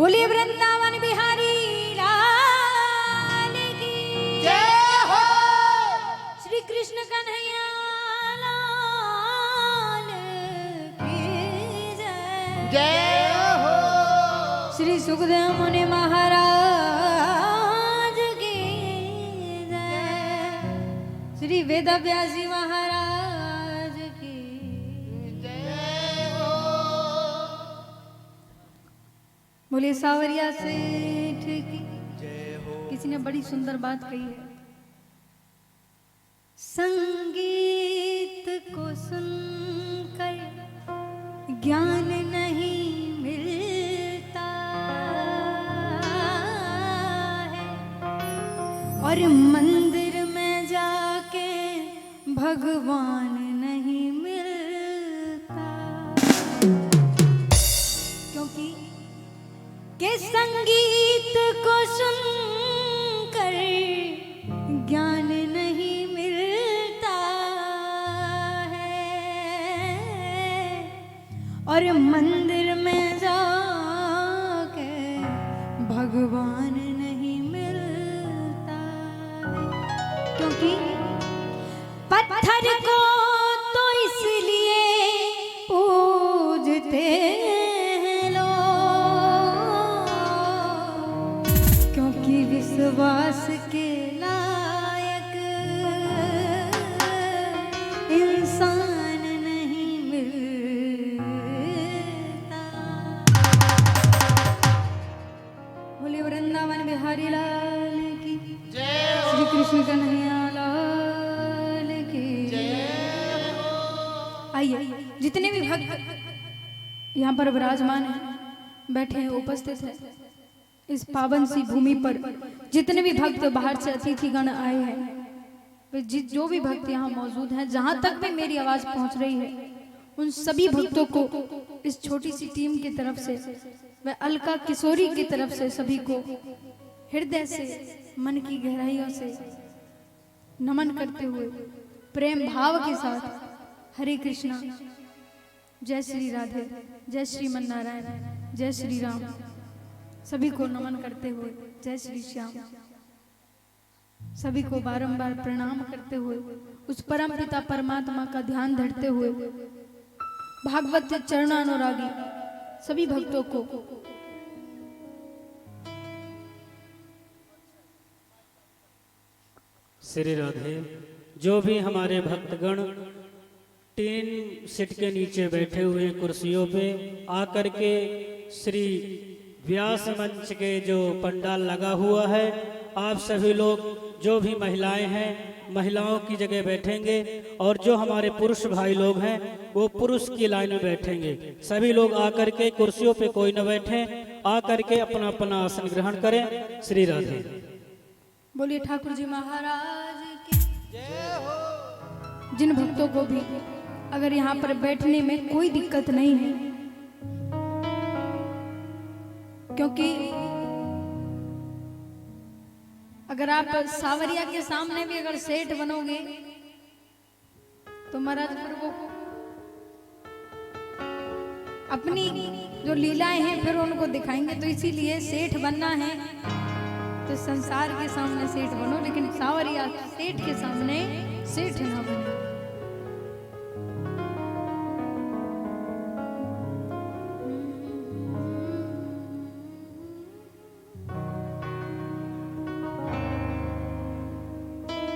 बोलिए वृंदावन बिहारी लाल की जय हो। श्री कृष्ण कन्हैया लाल की जय जय हो। श्री सुखदेव मुनि महाराज की जय। श्री वेद व्यास महाराज की जय हो। बोलिए सावरिया सेठ की जय हो। किसी ने बड़ी सुंदर बात कही है, संगीत को सुनकर ज्ञान नहीं मिलता है और मंदिर में जाके भगवान नहीं मिलता, क्योंकि के संगीत को सुनकर ज्ञान नहीं मिलता है और मंदिर में जाके भगवान नहीं मिलता है, क्योंकि पत्थर को तो इसलिए पूजते हैं लोग क्योंकि विश्वास के लायक इंसान नहीं मिलता। बोलिए वृंदावन बिहारी लाल की जय। श्री कृष्ण कन्हैया लाल की जय। आइए जितने भी भक्त यहाँ पर विराजमान हैं, बैठे हैं, उपस्थित हैं, इस पावन सी भूमि पर जितने भी भक्त बाहर से अतिथिगण आए हैं, वे जो भी भक्त यहाँ मौजूद हैं, जहाँ तक भी मेरी आवाज पहुँच रही है, उन सभी भक्तों को इस छोटी सी टीम की तरफ से, व अलका किशोरी की तरफ से सभी को हृदय से, मन की गहराइयों से नमन करते हुए प्रेम भाव के साथ हरे कृष्णा, जय श्री राधे, जय श्रीमन नारायण, जय श्री राम, सभी को नमन करते हुए जय श्री श्याम, सभी को बारंबार प्रणाम करते हुए उस परम पिता परमात्मा का ध्यान धरते हुए भागवत चरणानुरागी सभी भक्तों को श्री राधे। जो भी हमारे भक्तगण टीन सीट के नीचे बैठे हुए कुर्सियों पे आकर के श्री व्यास मंच के जो पंडाल लगा हुआ है, आप सभी लोग जो भी महिलाएं हैं महिलाओं की जगह बैठेंगे और जो हमारे पुरुष भाई लोग हैं वो पुरुष की लाइन में बैठेंगे। सभी लोग आकर के कुर्सियों पे कोई न बैठे, आकर के अपना अपना आसन ग्रहण करें। श्री राधे। बोलिए ठाकुर जी महाराज की जय हो। जिन भक्तों को भी अगर यहाँ पर बैठने में कोई दिक्कत नहीं है, क्योंकि अगर आप सावरिया के सामने भी अगर सेठ बनोगे तो महाराज फिर वो अपनी जो लीलाएं हैं फिर उनको दिखाएंगे, तो इसीलिए सेठ बनना है तो संसार के सामने सेठ बनो, लेकिन सावरिया सेठ के सामने सेठ ना बनो।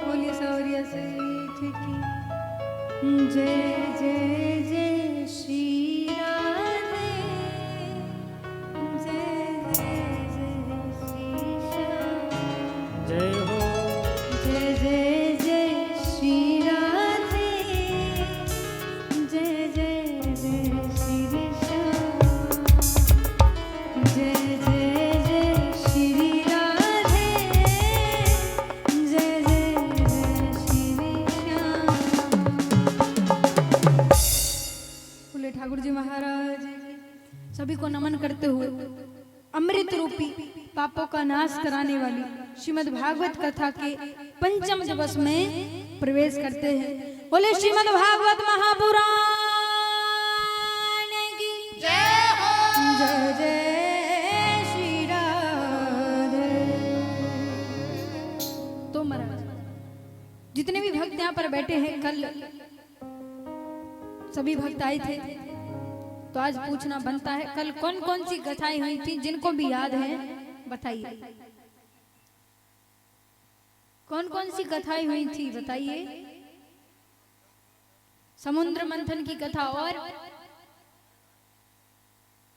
बोलिए सावरिया सेठ की जय जय जय श्री राधे, जय जय जय श्री श्याम, जय हो। जय जय जय श्री राधे, जय जय जय श्री श्याम, जय जय जय श्री राधे, जय जय जय श्री श्याम। बोले ठाकुर जी महाराज सभी को नमन करते हुए अमृत रूपी पापों का नाश कराने वाली श्रीमद् भागवत कथा के पंचम दिवस में प्रवेश करते हैं। बोले श्रीमद् भागवत महापुराण की जय हो। जय जय श्री जितने भी भक्त यहाँ पर बैठे हैं, कल सभी भक्त आए थे, तो आज पूछना बनता है कल कौन कौन सी कथाएं हुई थी, जिनको भी याद है बताइए। कौन कौन सी कथाएं हुई थी बताइए। समुद्र मंथन की कथा और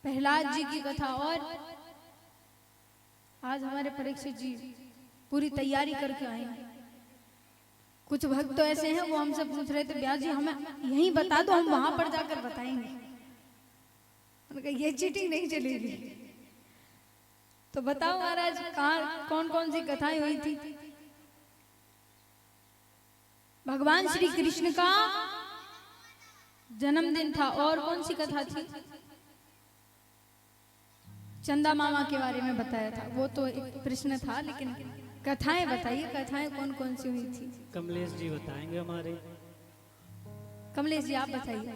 प्रहलाद जी की कथा, और आज हमारे परीक्षित जी पूरी तैयारी करके आए हैं। कुछ भक्त तो ऐसे हैं वो हमसे पूछ रहे थे, व्यास जी हमें यहीं बता दो, हम वहां पर जाकर बताएंगे। उनका ये चीटिंग नहीं चलेगी। तो बताओ महाराज कहाँ कौन कौन सी कथाएं हुई थी। भगवान श्री कृष्ण का जन्मदिन था, और कौन सी कथा थी। चंदा मामा के बारे में बताया था, वो तो एक प्रश्न था, लेकिन कथाएं बताइए, कथाएं कौन कौन सी हुई थी। कमलेश जी बताएंगे हमारे। कमलेश जी आप बताइए।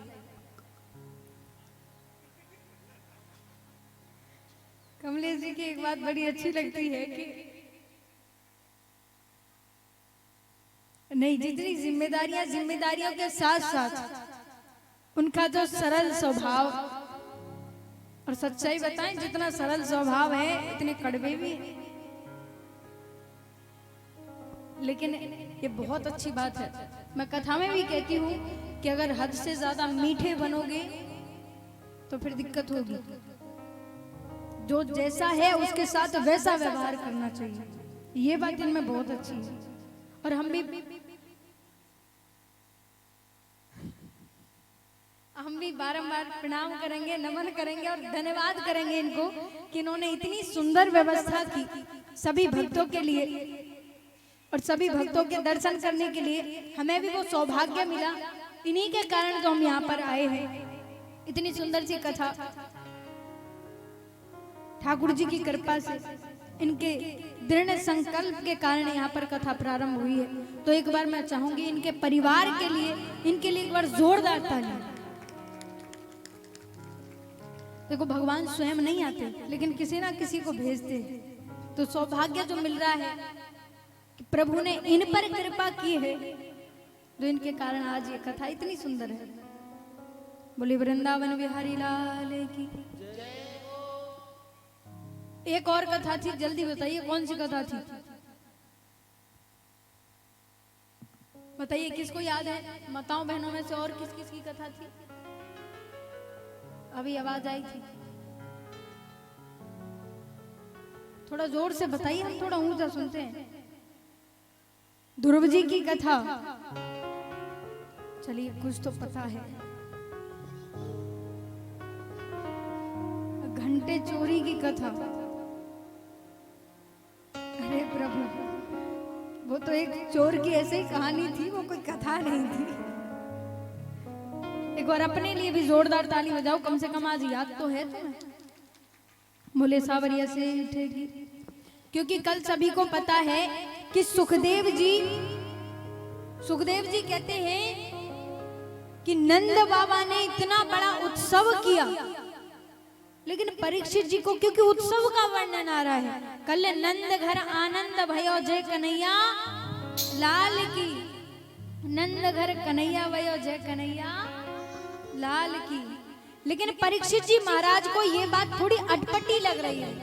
कमलेश जी की एक बात बड़ी अच्छी लगती है कि नहीं, जितनी जिम्मेदारियों के साथ साथ उनका जो सरल स्वभाव, और सच्चाई बताएं जितना सरल स्वभाव है इतने कड़वे भी हैं। लेकिन ये बहुत अच्छी बात है। मैं कथा में भी कहती हूँ कि अगर हद से ज्यादा मीठे बनोगे तो फिर दिक्कत होगी। जो जैसा है उसके साथ वैसा व्यवहार करना चाहिए, ये बात इनमें बहुत अच्छी है। और हम भी बारंबार प्रणाम करेंगे, नमन करेंगे और धन्यवाद करेंगे इनको कि इन्होंने इतनी सुंदर व्यवस्था की सभी भक्तों के लिए, और सभी भक्तों के दर्शन करने के लिए हमें भी वो सौभाग्य मिला। इन्हीं के कारण तो हम यहाँ पर आए हैं। इतनी सुंदर सी कथा ठाकुर जी की कृपा से, इनके दृढ़ संकल्प के कारण यहाँ पर कथा प्रारंभ हुई है। तो एक बार मैं चाहूंगी इनके परिवार के लिए, इनके लिए एक बार जोरदार ताली। देखो भगवान स्वयं नहीं आते, लेकिन किसी ना किसी को भेजते हैं। तो सौभाग्य जो मिल रहा है कि प्रभु ने इन पर कृपा की है, जो इनके कारण आज ये कथा इतनी सुंदर है। बोले वृंदावन बिहारी लाल की। एक और कथा थी, जल्दी बताइए कौन सी कथा थी, बताइए किसको याद है। माताओं बहनों में से और किस किस की कथा थी। अभी आवाज आई थी, थोड़ा जोर से बताइए, हम थोड़ा ऊंचा सुनते हैं। ध्रुव जी की कथा, चलिए कुछ तो पता है। घंटे चोरी की कथा, अरे प्रभु वो तो एक चोर की ऐसे ही कहानी थी, वो कोई कथा नहीं थी। एक बार अपने लिए भी जोरदार ताली बजाओ, कम से कम आज याद तो है तुम्हें। बोले सावरिया से उठेगी, क्योंकि कल सभी को पता है कि सुखदेव जी कहते हैं कि नंद बाबा ने इतना बड़ा उत्सव किया, लेकिन परीक्षित जी को क्योंकि उत्सव का वर्णन आ रहा है, कल नंद घर आनंद भयो जय कन्हैया लाल की, नंद घर कन्हैया भयो जय कन्हैया लाल की। लेकिन परीक्षित जी महाराज को ये बात थोड़ी अटपटी लग रही है।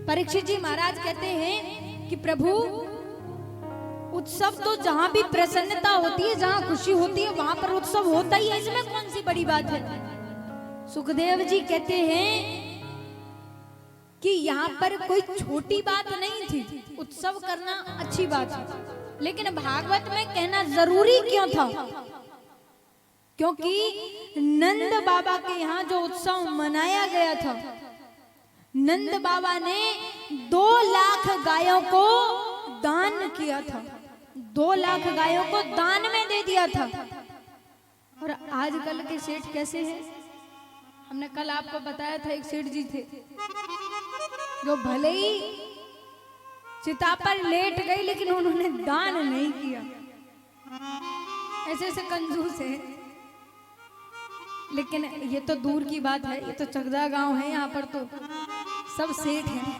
परीक्षित जी महाराज कहते हैं कि प्रभु उत्सव तो जहां भी प्रसन्नता होती है, जहां खुशी होती है, वहां पर उत्सव होता ही है, इसमें कौन सी बड़ी बात है। सुखदेव जी कहते हैं कि यहाँ पर कोई छोटी बात नहीं थी, उत्सव करना अच्छी बात है, लेकिन भागवत में कहना जरूरी क्यों था, क्योंकि नंद बाबा के यहाँ जो उत्सव मनाया गया था, नंद बाबा ने 2 लाख गायों को दान किया था, 2 लाख गायों को दान में दे दिया था। और आजकल के सेठ कैसे हैं, हमने कल आपको बताया था, एक सेठ जी थे जो भले ही चिता पर लेट गए, लेकिन उन्होंने दान नहीं किया। ऐसे ऐसे कंजूस है। लेकिन ये तो दूर की बात है, ये तो चकदा गांव है, यहाँ पर तो सब सेठ हैं,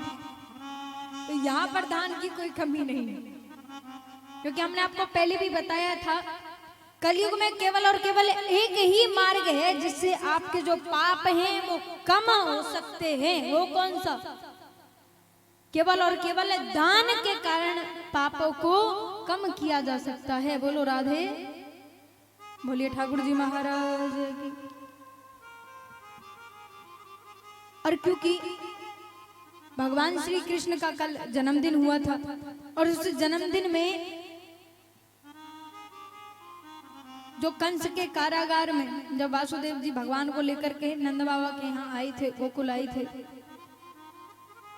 तो यहाँ पर दान की कोई कमी नहीं है। क्योंकि हमने आपको पहले भी बताया था कलयुग में केवल और केवल एक ही मार्ग है जिससे आपके जो पाप हैं वो कम हो सकते हैं। वो कौन सा? केवल और केवल दान के कारण पापों को कम किया जा सकता है। बोलो राधे, बोलिए ठाकुर जी महाराज की। और क्योंकि भगवान श्री कृष्ण का कल जन्मदिन हुआ था और उस जन्मदिन में जो कंस के कारागार में जब वासुदेव जी भगवान को लेकर के नंद बाबा के यहाँ आए थे, गोकुल आए थे,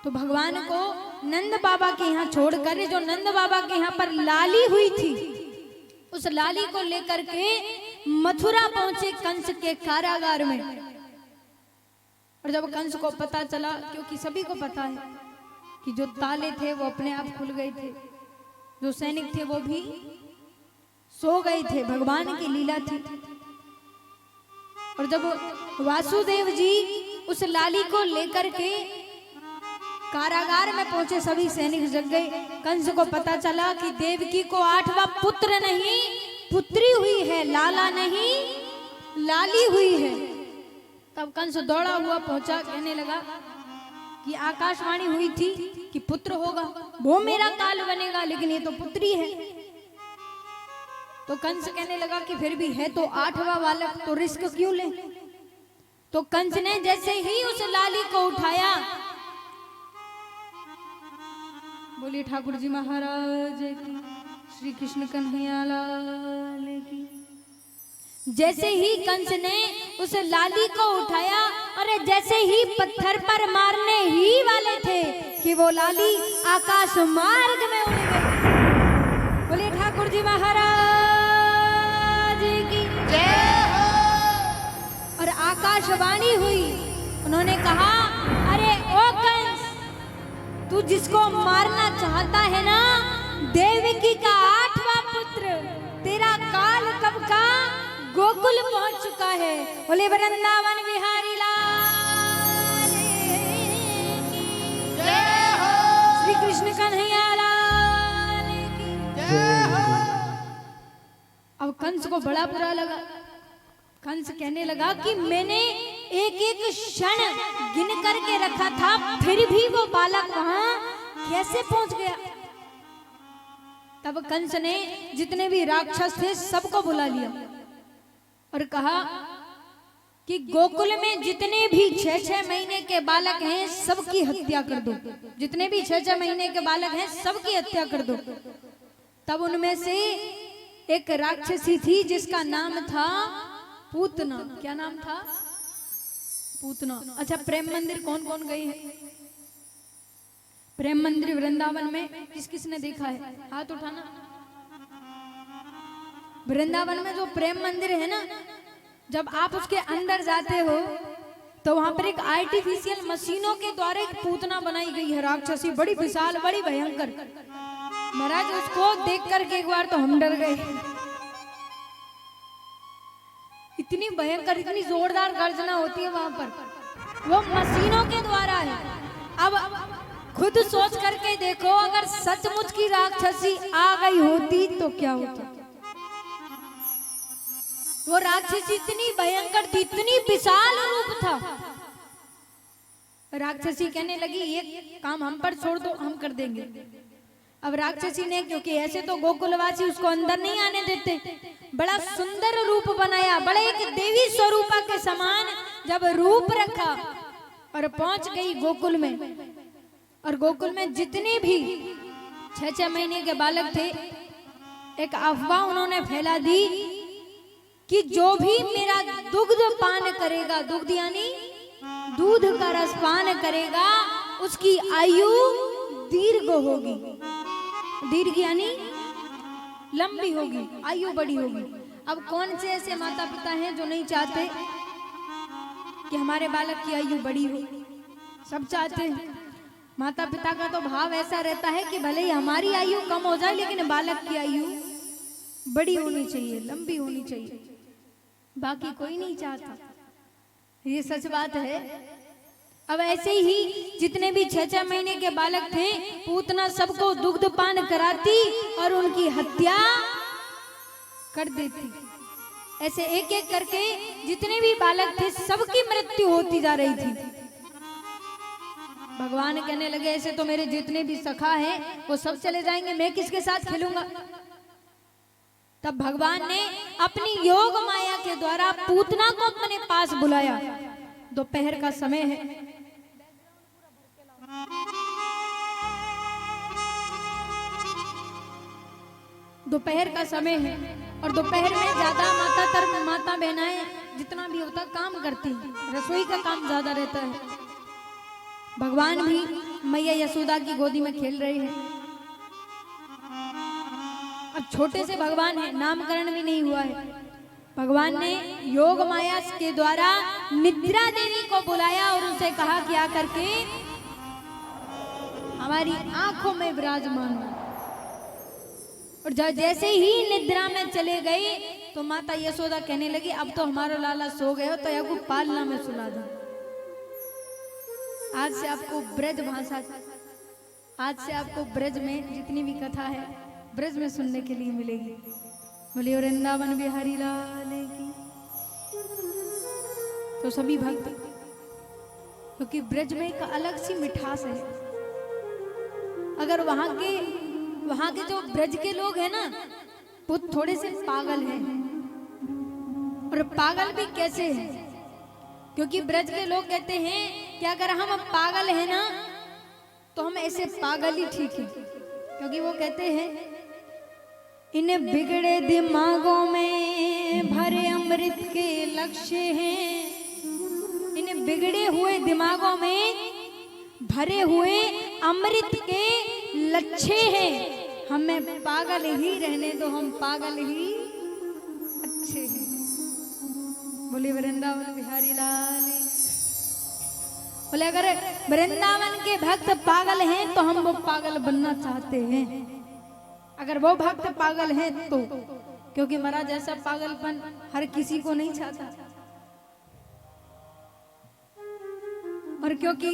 तो भगवान को नंद बाबा के यहाँ छोड़कर जो नंद बाबा के यहाँ पर लाली हुई थी उस लाली को लेकर के मथुरा पहुंचे कंस के कारागार में। और जब कंस को पता चला, क्योंकि सभी को पता है कि जो ताले थे वो अपने आप खुल गए थे, जो सैनिक थे वो भी सो गए थे, भगवान की लीला थी। और जब वासुदेव जी उस लाली को लेकर के कारागार में पहुंचे, सभी सैनिक जग गए। कंस को पता चला कि देवकी को 8वां पुत्र नहीं पुत्री हुई है, लाला नहीं लाली हुई है। तब कंस दौड़ा हुआ पहुंचा, कहने लगा कि आकाशवाणी हुई थी कि पुत्र होगा, वो मेरा काल बनेगा, लेकिन ये तो पुत्री है। तो कंस कहने लगा कि फिर भी है तो 8वां बालक, तो रिस्क क्यों ले। तो कंस ने जैसे ही उस लाली को उठाया, बोलिए ठाकुर जी महाराज की, श्री कृष्ण कन्हैया लाल की। जैसे ही कंस ने उस लाली को उठाया और जैसे ही पत्थर पर मारने ही वाले थे कि वो लाली आकाश मार्ग में उड़ गई। बोलिए ठाकुर जी महाराज की जय हो। और आकाशवाणी हुई, उन्होंने कहा, अरे ओ कंस, तू जिसको मारना चाहता है ना, देवकी का 8वां पुत्र, तेरा काल कब का गोकुल पहुंच चुका है। बोले वृंदावन बिहारी लाल की जय हो, श्री कृष्ण कन्हैया लाल की जय हो। अब कंस को बड़ा बुरा लगा। कंस कहने लगा कि मैंने एक एक क्षण गिन करके रखा था, फिर भी वो बालक वहां कैसे पहुंच गया। तब कंस ने जितने भी राक्षस थे सबको बुला लिया और कहा कि गोकुल में जितने भी 6-6 महीने के बालक हैं सबकी हत्या कर दो। जितने भी 6-6 महीने के बालक हैं सबकी हत्या कर दो। तब उनमें से एक राक्षसी थी जिसका नाम था पूतना। क्या नाम था? पूतना। अच्छा, प्रेम मंदिर कौन कौन गई है? प्रेम मंदिर वृंदावन में किस किसने देखा है? हाथ उठाना। वृंदावन में जो प्रेम मंदिर है ना, जब आप उसके अंदर जाते हो तो वहां पर एक आर्टिफिशियल मशीनों के द्वारा एक पूतना बनाई गई है, राक्षसी, बड़ी विशाल, बड़ी भयंकर। महाराज उसको देख करके एक बार तो हम डर गए। इतनी भयंकर, इतनी जोरदार गर्जना होती है वहां पर, वो मशीनों के द्वारा है। अब खुद सोच करके देखो, अगर सचमुच की राक्षसी आ गई होती तो क्या होता। वो राक्षसी इतनी भयंकर थी, इतनी विशाल रूप था। राक्षसी कहने लगी, ये काम हम पर छोड़ दो, हम कर देंगे। अब राक्षसी ने, क्योंकि ऐसे तो गोकुलवासी उसको अंदर नहीं आने देते, बड़ा सुंदर रूप बनाया, बड़े एक देवी स्वरूपा के समान जब रूप रखा और पहुंच गई गोकुल में। और गोकुल में जितने भी 6-6 महीने के बालक थे, एक अफवाह उन्होंने फैला दी कि जो भी मेरा दुग्ध पान करेगा, दुग्ध यानी दूध का रस पान करेगा, उसकी आयु दीर्घ होगी। दीर्घ यानी लंबी होगी, आयु बड़ी होगी। अब कौन से ऐसे माता पिता हैं जो नहीं चाहते कि हमारे बालक की आयु बड़ी हो? सब चाहते हैं। माता पिता का तो भाव ऐसा रहता है कि भले ही हमारी आयु कम हो जाए, लेकिन बालक की आयु बड़ी होनी चाहिए, लंबी होनी चाहिए। बाकी कोई नहीं चाहता, ये सच बात है। अब ऐसे ही जितने भी 6-6 महीने के बालक थे, पूतना सबको दुग्ध पान कराती और उनकी हत्या कर देती। ऐसे एक एक करके जितने भी बालक थे सबकी मृत्यु होती जा रही थी। भगवान कहने लगे ऐसे तो मेरे जितने भी सखा हैं वो सब चले जाएंगे, मैं किसके साथ खेलूंगा। तब भगवान ने अपनी योग माया के द्वारा पूतना को अपने पास बुलाया। दोपहर का समय है, दोपहर का समय है और दोपहर में ज्यादा माता बहनाएं जितना भी होता काम करती हैं, रसोई का काम ज्यादा रहता है। भगवान भी मैया यशोदा की गोदी में खेल रहे हैं। अब छोटे से भगवान है, नामकरण भी नहीं हुआ है। भगवान ने योग माया के द्वारा निद्रा देवी को बुलाया और उनसे कहा कि आकर के हमारी आंखों में विराजमान हो। और जैसे ही निद्रा में चले गए तो माता यशोदा कहने लगी अब तो हमारा लाला सो गए हो तो या को पालना में सुला दो। आज से आपको ब्रज भाषा, आज से आपको ब्रज में जितनी भी कथा है ब्रज में सुनने के लिए मिलेगी। बोलिए वृंदावन बिहारी लाल की। तो सभी भक्त, क्योंकि ब्रज में एक अलग सी मिठास है। अगर वहां के जो ब्रज के लोग हैं ना वो थोड़े से पागल हैं, और पागल भी कैसे हैं, क्योंकि ब्रज के लोग कहते हैं कि अगर हम पागल हैं ना तो हम ऐसे पागल ही ठीक है। क्योंकि वो कहते हैं इन बिगड़े दिमागों में भरे अमृत के लक्ष्य हैं, इन बिगड़े हुए दिमागों में भरे हुए अमृत के लक्ष्य हैं। हमें पागल ही रहने दो, हम पागल ही अच्छे हैं। बोले वृंदावन बिहारी लाल। बोले अगर वृंदावन के भक्त पागल हैं तो हम वो पागल बनना चाहते हैं। अगर वो भक्त पागल हैं तो, क्योंकि महाराज ऐसा पागलपन हर किसी को नहीं चाहता। और क्योंकि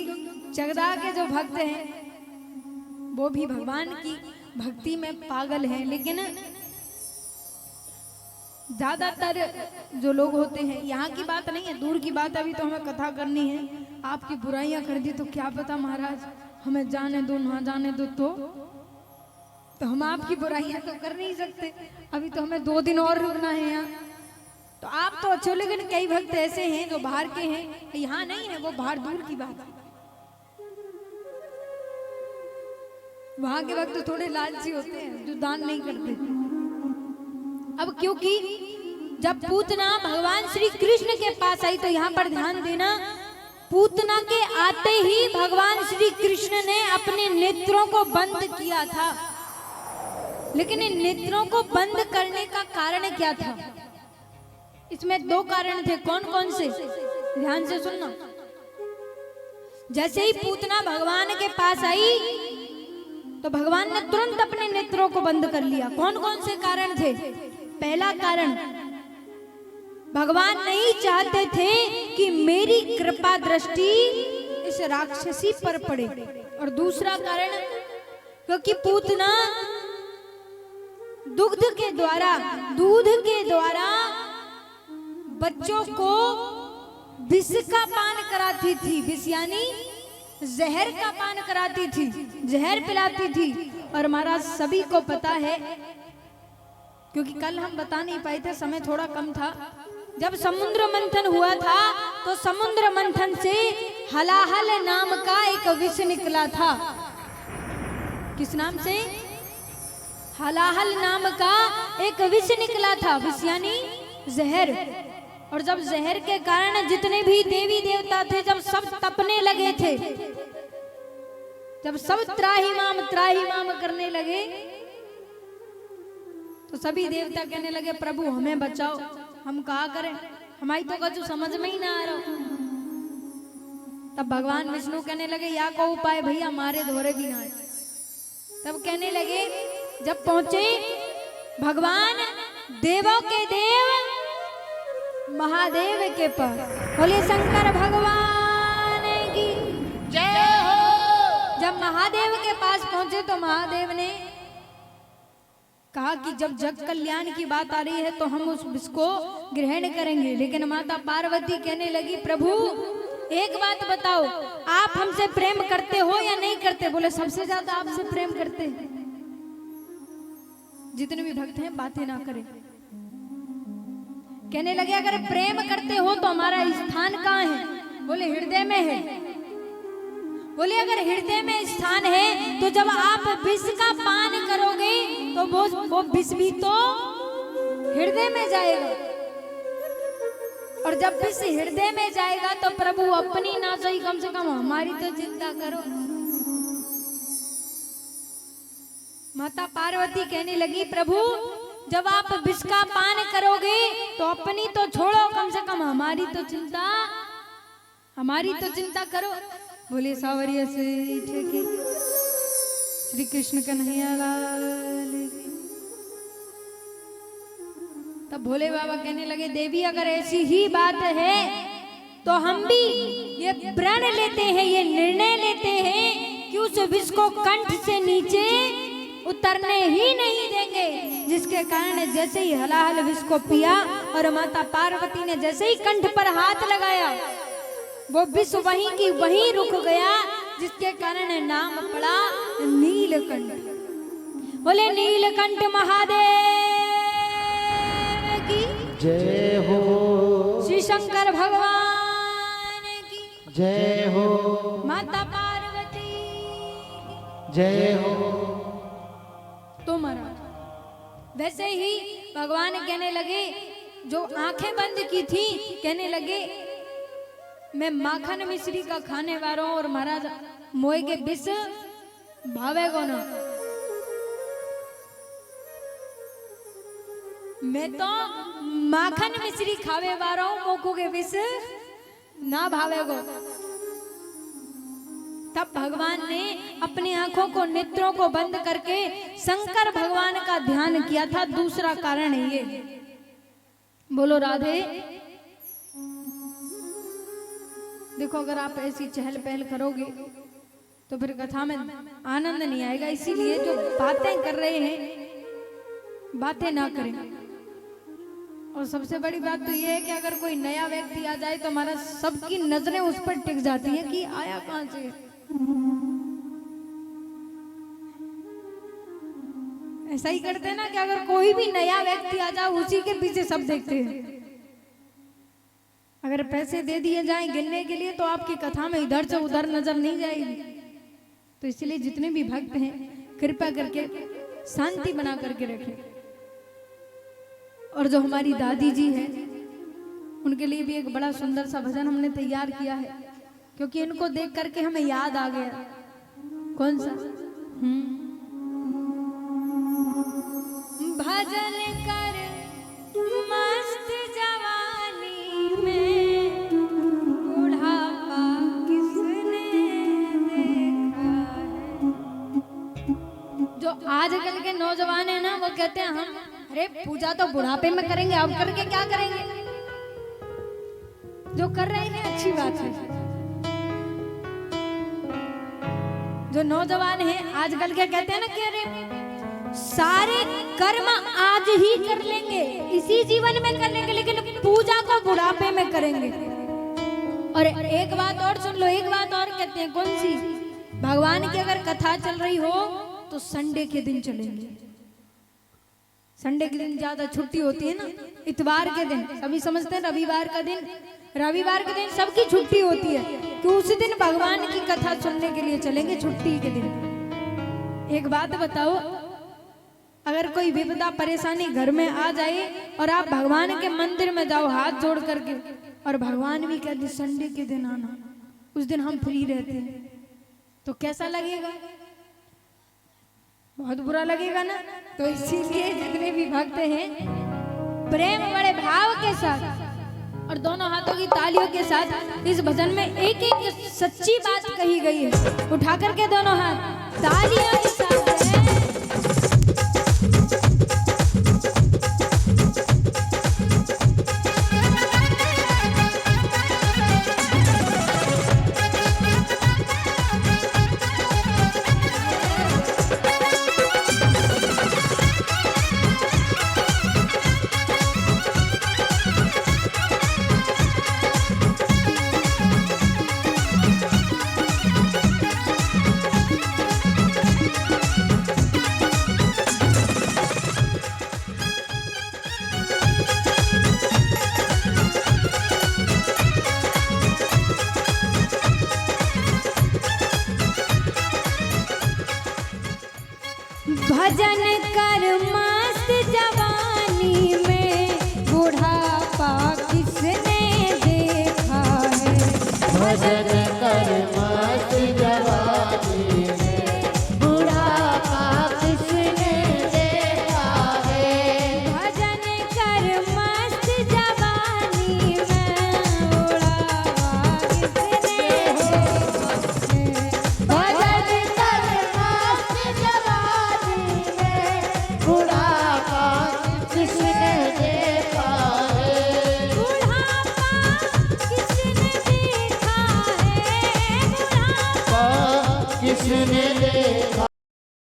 जगदा के जो भक्त हैं वो भी भगवान की भक्ति में पागल हैं, लेकिन ज्यादातर जो लोग होते हैं, यहाँ की बात नहीं है, दूर की बात, अभी तो हमें कथा करनी है। आपकी बुराइयां कर दी तो क्या पता महाराज हमें जाने दो ना जाने दो, तो हम आपकी बुराइयां तो कर नहीं सकते। अभी तो हमें 2 दिन और रुकना है यहाँ। तो आप तो अच्छे, लेकिन कई भक्त ऐसे हैं जो बाहर के हैं, यहाँ नहीं है, वो बाहर दूर की बात है। वहां के भक्त थोड़े लालची होते हैं जो दान नहीं करते। अब क्योंकि जब पूतना भगवान श्री कृष्ण के पास आई, तो यहाँ पर ध्यान देना, पूतना के आते ही भगवान श्री कृष्ण ने अपने नेत्रों को बंद किया था। लेकिन इन नेत्रों को बंद करने का कारण क्या था? इसमें 2 कारण थे। कौन कौन से? ध्यान से सुनना। जैसे ही पूतना भगवान के पास आई तो भगवान ने तुरंत अपने नेत्रों को बंद कर लिया। कौन कौन से कारण थे? पहला कारण, भगवान नहीं चाहते थे कि मेरी कृपा दृष्टि इस राक्षसी पर पड़े। और दूसरा कारण, क्योंकि पूतना दूध के द्वारा बच्चों को विष का पान कराती थी। विष यानी जहर का पान कराती थी, जहर पिलाती थी। और महाराज सभी को पता है, क्योंकि कल हम बता नहीं पाए थे, समय थोड़ा कम था। जब समुद्र मंथन हुआ था तो समुद्र मंथन से हलाहल नाम का एक विष निकला था। किस नाम से? हलाहल नाम का एक विष निकला था। विष यानी जहर। और जब जहर के कारण जितने भी देवी देवता थे, जब सब तपने लगे थे, जब सब त्राही माम करने लगे, तो सभी देवता कहने लगे प्रभु हमें बचाओ, हम कहा करें, हमारी तो कछु समझ में ही ना आ रहा। तब भगवान विष्णु कहने लगे या को उपाय भैया मारे धोरे भी ना। तब कहने लगे, जब पहुंचे भगवान देवों के देव महादेव के पास, बोले शंकर भगवान की। महादेव के पास पहुंचे तो महादेव ने कहा कि जब जग कल्याण की बात आ रही है तो हम उस विष को ग्रहण करेंगे। लेकिन माता पार्वती कहने लगी, प्रभु एक बात बताओ, आप हमसे प्रेम करते हो या नहीं करते? बोले सबसे ज्यादा आपसे प्रेम करते हैं। जितने भी भक्त हैं बातें ना करें। कहने लगे अगर प्रेम करते हो तो हमारा स्थान कहाँ है? बोले हृदय में है। बोले अगर हृदय में स्थान है तो जब आप विष का पान करोगे तो वो विष भी तो हृदय में जाएगा, और जब विष हृदय में जाएगा तो प्रभु अपनी ना सही कम से कम हमारी तो चिंता करो। माता पार्वती कहने लगी, प्रभु जब आप विष का पान करोगे तो अपनी तो छोड़ो, कम से कम हमारी तो चिंता करो। बोले सावरिया से ठेके श्री कृष्ण कन्हैया लाल की। तब भोले बाबा कहने लगे, देवी अगर ऐसी ही बात है तो हम भी ये प्रण लेते हैं, ये निर्णय लेते हैं कि उस विष को कंठ से नीचे उतरने ही नहीं देंगे। जिसके कारण जैसे ही हलाहल विष को पिया और माता पार्वती ने जैसे ही कंठ पर हाथ लगाया, वो विष वहीं की वहीं रुक गया, जिसके कारण नाम पड़ा नीलकंठ। बोले नीलकंठ महादेव की जय हो, श्री शंकर भगवान की जय हो, माता पार्वती जय हो। तो महाराज वैसे ही भगवान कहने लगे, जो आंखें बंद की थी, कहने लगे मैं माखन मिश्री का खाने वाला हूं और महाराज मोए के विष भावे को ना। मैं तो माखन मिश्री खावे वाला हूं, मोको के विष ना भावे को। तब भगवान ने अपनी आंखों को, नेत्रों को बंद करके शंकर भगवान का ध्यान किया था। दूसरा कारण है ये। बोलो राधे। देखो अगर आप ऐसी चहल पहल करोगे तो फिर कथा में आनंद नहीं आएगा। इसीलिए जो बातें कर रहे हैं बातें ना करें। और सबसे बड़ी बात तो ये है कि अगर कोई नया व्यक्ति आ जाए तो हमारा सबकी नजरें उस पर टिक जाती हैं कि आया कहां से। ऐसा ही करते हैं ना कि अगर कोई भी नया व्यक्ति आ जाए उसी के पीछे सब देखते हैं। अगर पैसे दे दिए जाएं गिनने के लिए तो आपकी कथा में इधर से उधर नजर नहीं जाएगी। तो इसलिए जितने भी भक्त हैं कृपा करके शांति बना करके रखें। और जो हमारी दादी जी हैं उनके लिए भी एक बड़ा सुंदर सा भजन हमने तैयार किया है, क्योंकि इनको देख करके हमें याद आ गया। कौन सा? भजन कर मस्त जवानी में बुढ़ापा किसने देखा है। जो आजकल के नौजवान है ना, वो कहते हैं हम अरे पूजा तो बुढ़ापे में करेंगे, अब करके क्या करेंगे। जो कर रहे हैं अच्छी बात है। जो नौजवान हैं आजकल के कहते हैं ना कि अरे सारे कर्म आज ही कर लेंगे, इसी जीवन में कर लेंगे, लेकिन पूजा को बुढ़ापे में करेंगे। और एक बात और सुन लो, एक बात और कहते हैं। कौन सी? भगवान की अगर कथा चल रही हो तो संडे के दिन चलेंगे। संडे के दिन ज्यादा छुट्टी होती है ना। इतवार के दिन सभी समझते हैं, रविवार का दिन, रविवार के दिन सबकी छुट्टी होती है कि उस दिन भगवान की कथा सुनने के लिए चलेंगे, छुट्टी के दिन। एक बात बताओ, अगर कोई विपदा परेशानी घर में आ जाए और आप भगवान के मंदिर में जाओ हाथ जोड़ करके, और भगवान भी कहते संडे के दिन आना, उस दिन हम फ्री रहते हैं, तो कैसा लगेगा? बहुत बुरा लगेगा ना। तो इसीलिए जितने भी भक्त हैं प्रेम बड़े भाव के साथ और दोनों हाथों की तालियों के साथ इस भजन में एक एक सच्ची बात कही गई है। उठा करके दोनों हाथ तालियों के साथ भजन कर मस्त जवानी में बुढ़ापा किसने देखा है। भजन कर मस्त जवानी में बुढ़ापा किसने देखा है। भजन कर मस्त जवानी में बुढ़ापा किसने देखा है। भजन कर मस्त जवानी में बुढ़ापा किसने देखा है। बुढ़ापा किसने देखा है। बुढ़ापा किसने देखा